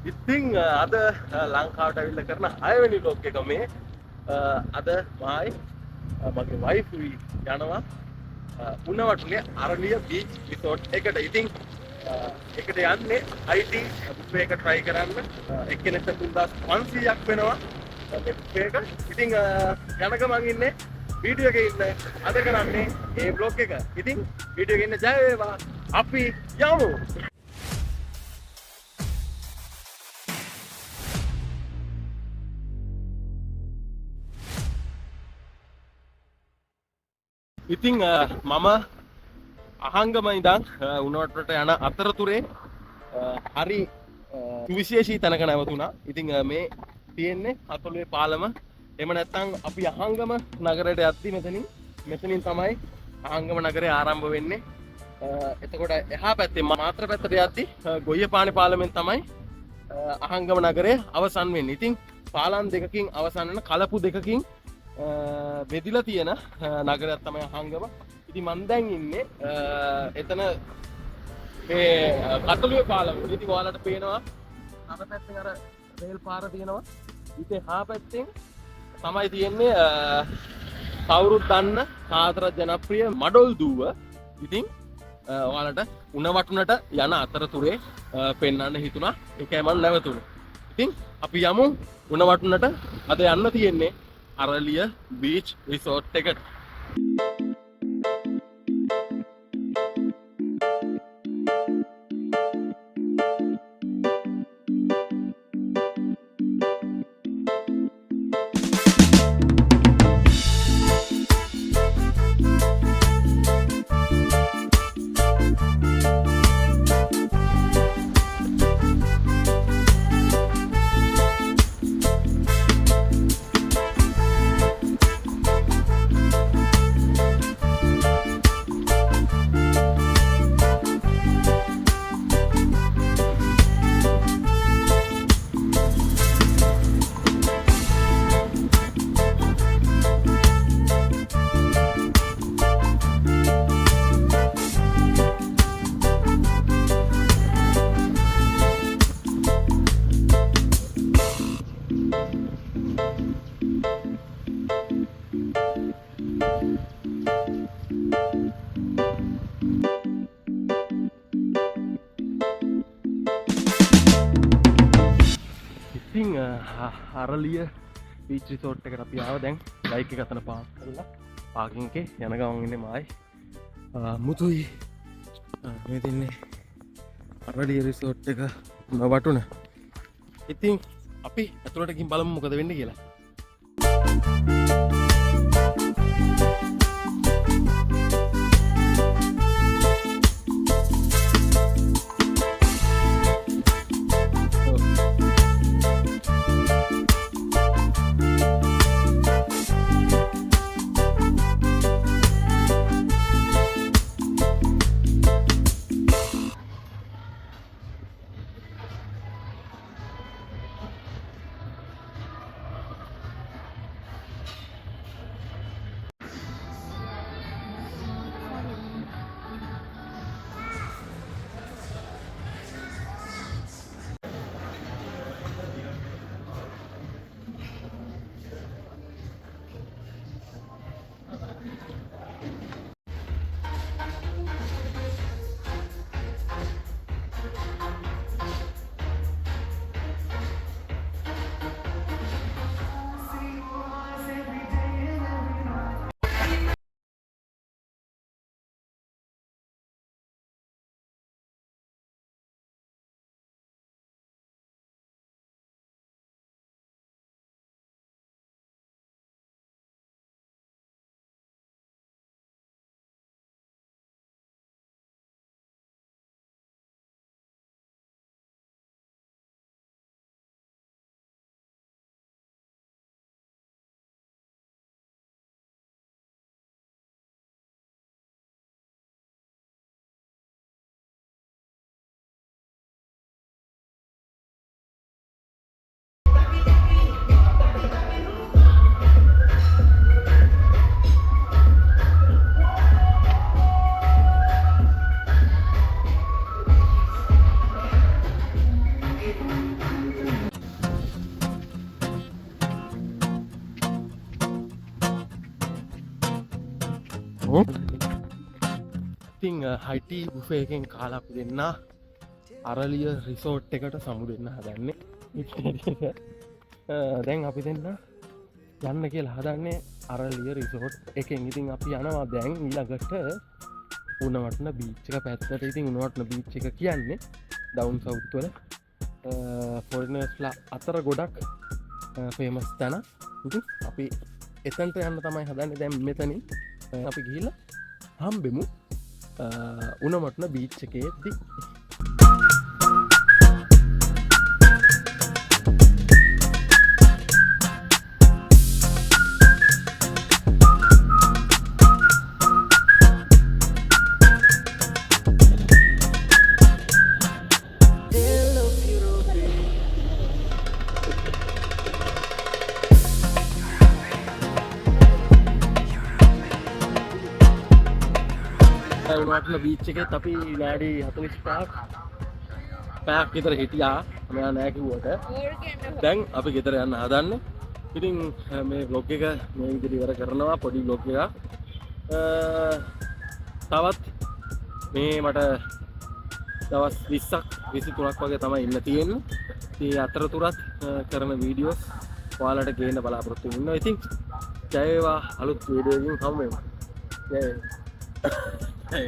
ඉතින් අද ලංකාවට ඇවිල්ලා කරන 6 වෙනි vlog එක මේ අද මායි මගේ වයිෆුයි යනවා උණවටුනේ අරලිය බීච් රිසෝට් එකට. ඉතින් එකට යන්නේ IT බුෆේ එක try කරන්න. එක්කෙනෙක්ට 3500ක් වෙනවා මේ බුෆේ එක. ඉතින් යනක මං ඉන්නේ වීඩියෝ එකේ ඉන්න අද කරන්නේ මේ vlog එක. ඉතින් වීඩියෝ එකේ ඉන්න ජය වේවා. අපි යමු. ඉතින් මම අහංගම ඉඳන් උණවටුවට යන අතරතුරේ හරි විශේෂී තැනක නැවතුණා. ඉතින් මේ තියෙන්නේ අතලුවේ පාලම. එහෙම නැත්නම් අපි අහංගම නගරයට යද්දි මෙතනින් තමයි අහංගම නගරය ආරම්භ වෙන්නේ. එතකොට එහා පැත්තේ මාත්‍ර පැත්තට යද්දි ගොයියපානේ පාලමෙන් තමයි අහංගම නගරය අවසන් වෙන්නේ. ඉතින් පාලම් දෙකකින් අවසන් වෙන කලපු දෙකකින් බෙදිලා තියෙන නගරයක් තමයි අහංගම. ඉතින් මම දැන් ඉන්නේ එතන මේ කතලුවේ පාලම. ඉතින් ඔයාලට පේනවා අර පැත්තෙන් අර රේල් පාර තියෙනවා. ඉතින් හා පැත්තෙන් තමයි තියෙන්නේ කවුරුත් දන්න සාදර ජනප්‍රිය මඩොල් දුව. ඉතින් ඔයාලට උණවටුනට යන අතරතුරේ පෙන්වන්න හිතුණා. ඒකයි මම නැවතුනේ. ඉතින් අපි යමු උණවටුනට. අද යන්න තියෙන්නේ අරලිය බීච් රිසෝට් එකට. ඉතින් අරලිය බීච් රිසෝට් එකට අපි ආවා. දැන් බයික් එක අතන පාක් කරලා පාකින් එකේ යන ගමන් ඉන්නේ මායි මුතුයි. මේ තින්නේ අරලිය රිසෝට් එක උණවටුන. ඉතින් අපි ඇතුළට ගිහින් බලමු මොකද වෙන්නේ කියලා. ඉතින් හයිටි බුෆේ එකෙන් කාලා අපි දෙන්න අරලිය රිසෝට් එකට සමු දෙන්න හදන්නේ. දැන් අපි දෙන්න යන්න කියලා හදන්නේ අරලිය රිසෝට් එකෙන්. ඉතින් අපි යනවා දැන් ඊළඟට උණවටන බීච් එක පැත්තට. ඉතින් උණවටන බීච් එක කියන්නේ ඩවුන් සවුත් වල ෆොරිනර්ස්ලා අතර ගොඩක් ෆේමස් තැන. ඉතින් අපි එතනට යන්න තමයි හදන්නේ දැන් මෙතනින්. අපි ගිහිල්ලා හම්බෙමු උණවටන බීච් එකේදී. උණවටන බීච් එකේ අපි විනාඩි 45ක් පැයක් විතර හිටියා. මෙයා නෑ කිව්වට. දැන් අපි ගෙදර යන්න හදන්නේ. ඉතින් මේ vlog එක මේ විදිහට ඉවර කරනවා. පොඩි vlog එකක්. තවත් මේ මට දවස් 20ක් 23ක් වගේ තමයි ඉන්න තියෙන්නේ. ඉතින් අතරතුරත් කරන වීඩියෝස් ඔයාලට ගේන්න බලාපොරොත්තු වෙනවා. ඉතින් ජය වේවා අලුත් වීඩියෝ එකකින් හමු වෙමු. ජය. Hey.